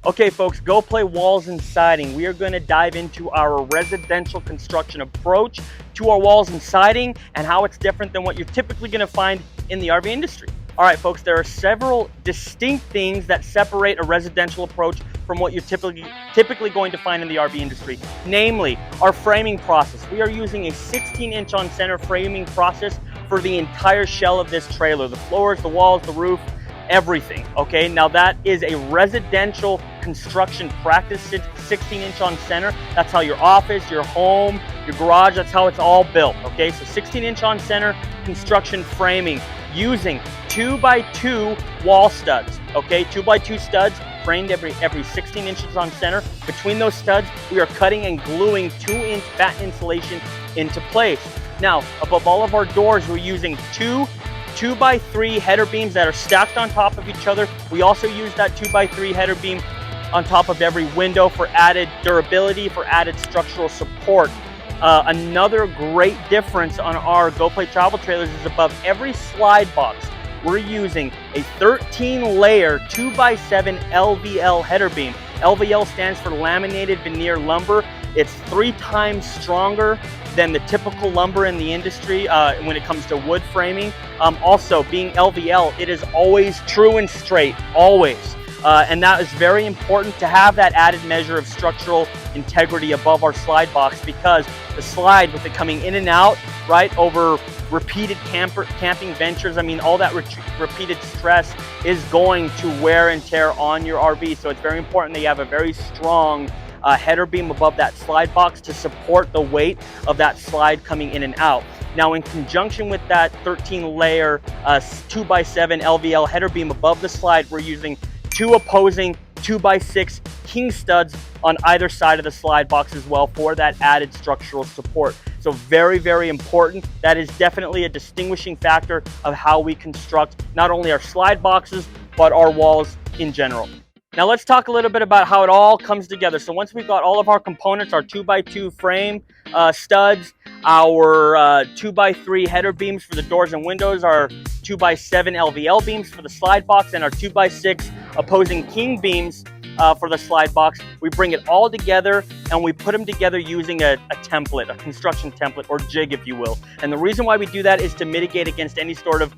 Okay folks, Go Play walls and siding. We are going to dive into our residential construction approach to our walls and siding and how it's different than what you're typically going to find in the RV industry. All right folks, there are several distinct things that separate a residential approach from what you're typically going to find in the RV industry. Namely, our framing process. We are using a 16-inch on center framing process for the entire shell of this trailer. The floors, the walls, the roof, everything. Okay, now that is a residential construction practice. 16-inch on center, that's how your office, your home, your garage, that's how it's all built. Okay, so 16-inch on center construction framing using 2x2 wall studs. Okay, 2x2 studs framed every 16 inches on center. Between those studs, we are cutting and gluing 2-inch batten insulation into place. Now, above all of our doors, we're using two 2x3 header beams that are stacked on top of each other. We also use that 2x3 header beam on top of every window for added durability, for added structural support. Another great difference on our Go Play travel trailers is above every slide box, we're using a 13-layer 2x7 LVL header beam. LVL stands for laminated veneer lumber. It's 3 times stronger than the typical lumber in the industry when it comes to wood framing. Also, being LVL, it is always true and straight, always. And that is very important to have that added measure of structural integrity above our slide box, because the slide, with it coming in and out, right, over repeated camping ventures, I mean, all that repeated stress is going to wear and tear on your RV. So it's very important that you have a very strong header beam above that slide box to support the weight of that slide coming in and out. Now, in conjunction with that 13-layer 2x7 LVL header beam above the slide, we're using 2 opposing 2x6 king studs on either side of the slide box as well for that added structural support. So very, very important. That is definitely a distinguishing factor of how we construct not only our slide boxes, but our walls in general. Now let's talk a little bit about how it all comes together. So once we've got all of our components, our 2x2 frame studs, our 2x3 header beams for the doors and windows, our 2x7 LVL beams for the slide box, and our 2x6 opposing king beams for the slide box, we bring it all together and we put them together using a template, a construction template, or jig, if you will. And the reason why we do that is to mitigate against any sort of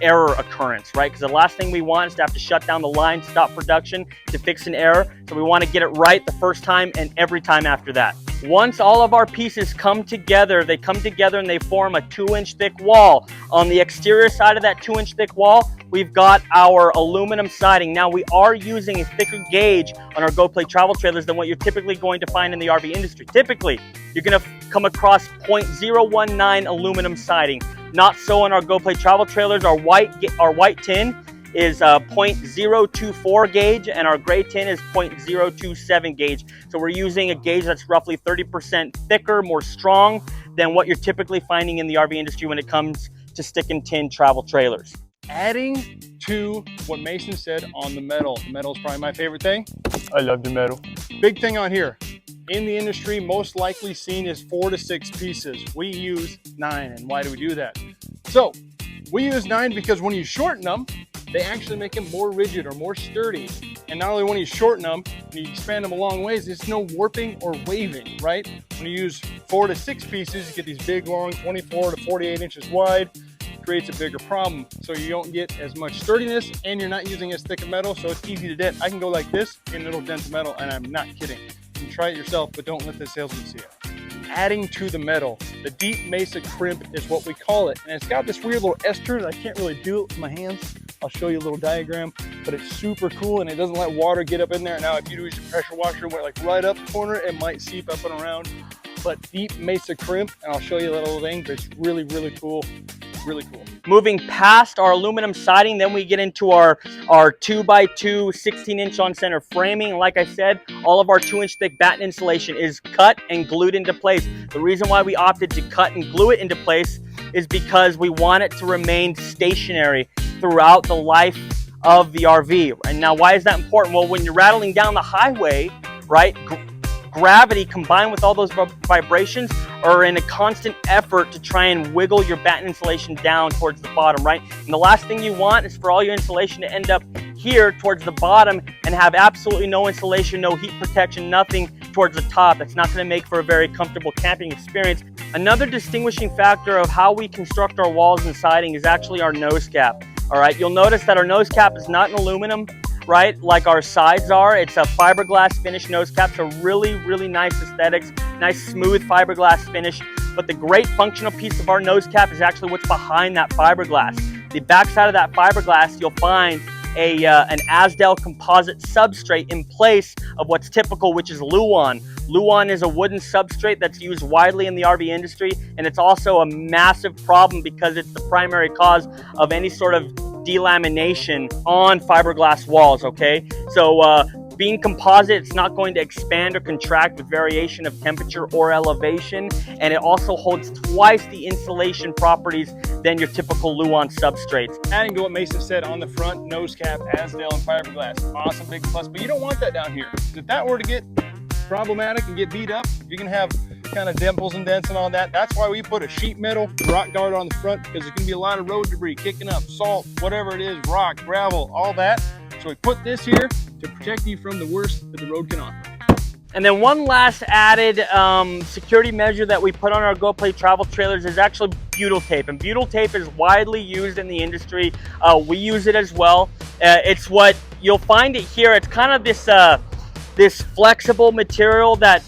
error occurrence, right? Because the last thing we want is to have to shut down the line, stop production to fix an error. So we want to get it right the first time and every time after that. Once all of our pieces come together, they come together and they form a 2-inch thick wall. On the exterior side of that 2-inch thick wall, we've got our aluminum siding. Now, we are using a thicker gauge on our Go Play travel trailers than what you're typically going to find in the RV industry. Typically, you're going to come across 0.019 aluminum siding. Not so on our Go Play travel trailers. Our white tin is 0.024 gauge, and our gray tin is 0.027 gauge. So we're using a gauge that's roughly 30% thicker, more strong than what you're typically finding in the RV industry when it comes to stick and tin travel trailers. Adding to what Mason said on the metal. The metal is probably my favorite thing. I love the metal. Big thing on here. In the industry, most likely seen is 4 to 6 pieces. We use 9, and why do we do that? So we use 9 because when you shorten them, they actually make them more rigid or more sturdy. And not only when you shorten them and you expand them a long ways, there's no warping or waving, right? When you use 4 to 6 pieces, you get these big, long, 24 to 48 inches wide. Creates a bigger problem, so you don't get as much sturdiness, and you're not using as thick a metal, so it's easy to dent. I can go like this and it'll dent the metal, and I'm not kidding. You can try it yourself, but don't let the salesman see it. Adding to the metal, the deep mesa crimp is what we call it, and it's got this weird little ester that I can't really do it with my hands. I'll show you a little diagram, but it's super cool, and it doesn't let water get up in there. Now, if you use your pressure washer and went like right up the corner, it might seep up and around. But deep mesa crimp, and I'll show you that little thing, but it's really, really cool. Really cool. Moving past our aluminum siding, then we get into our 2x2 16-inch on center framing. Like I said, all of our 2-inch thick batten insulation is cut and glued into place. The reason why we opted to cut and glue it into place is because we want it to remain stationary throughout the life of the RV. And now, why is that important? Well, when you're rattling down the highway, right, gravity combined with all those vibrations are in a constant effort to try and wiggle your batten insulation down towards the bottom, right? And the last thing you want is for all your insulation to end up here towards the bottom and have absolutely no insulation, no heat protection, nothing towards the top. It's not going to make for a very comfortable camping experience. Another distinguishing factor of how we construct our walls and siding is actually our nose cap. All right, you'll notice that our nose cap is not in aluminum, right, like our sides are. It's a fiberglass finish nose cap, so really, really nice aesthetics, nice smooth fiberglass finish. But the great functional piece of our nose cap is actually what's behind that fiberglass. The backside of that fiberglass, you'll find an Asdel composite substrate in place of what's typical, which is Luan. Luan is a wooden substrate that's used widely in the RV industry, and it's also a massive problem because it's the primary cause of any sort of delamination on fiberglass walls, okay? So being composite, it's not going to expand or contract with variation of temperature or elevation, and it also holds twice the insulation properties than your typical Luan substrates. Adding to what Mason said on the front, nose cap, Asdel, and fiberglass. Awesome, big plus, but you don't want that down here. If that were to get problematic and get beat up, you can have kind of dimples and dents and all that. That's why we put a sheet metal rock guard on the front, because there's gonna be a lot of road debris kicking up, salt, whatever it is, rock, gravel, all that. So we put this here to protect you from the worst that the road can offer. And then one last added security measure that we put on our Go Play travel trailers is actually butyl tape. And butyl tape is widely used in the industry. We use it as well. It's what you'll find it here. It's kind of this flexible material that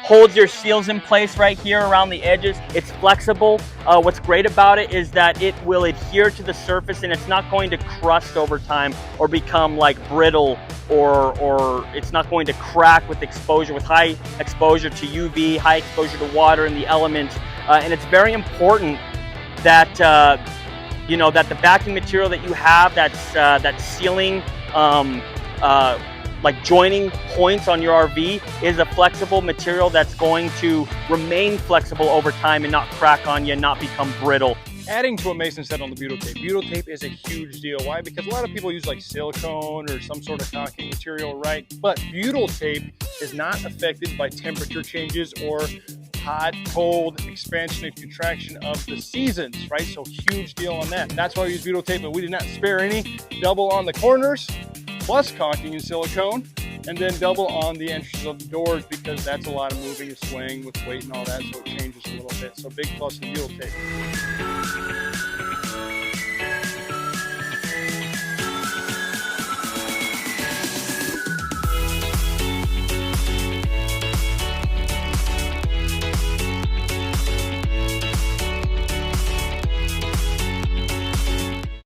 holds your seals in place right here around the edges. It's flexible. What's great about it is that it will adhere to the surface and it's not going to crust over time or become like brittle, or it's not going to crack with exposure, with high exposure to UV, high exposure to water and the elements. And it's very important that you know, that the backing material that you have, that's sealing like joining points on your RV, is a flexible material that's going to remain flexible over time and not crack on you and not become brittle. Adding to what Mason said on the butyl tape is a huge deal. Why? Because a lot of people use like silicone or some sort of caulking material, right? But butyl tape is not affected by temperature changes or hot, cold, expansion and contraction of the seasons, right? So huge deal on that. That's why we use butyl tape, but we did not spare any. Double on the corners, plus caulking and silicone, and then double on the entrances of the doors, because that's a lot of moving and swaying with weight and all that, so it changes a little bit. So big plus in butyl tape.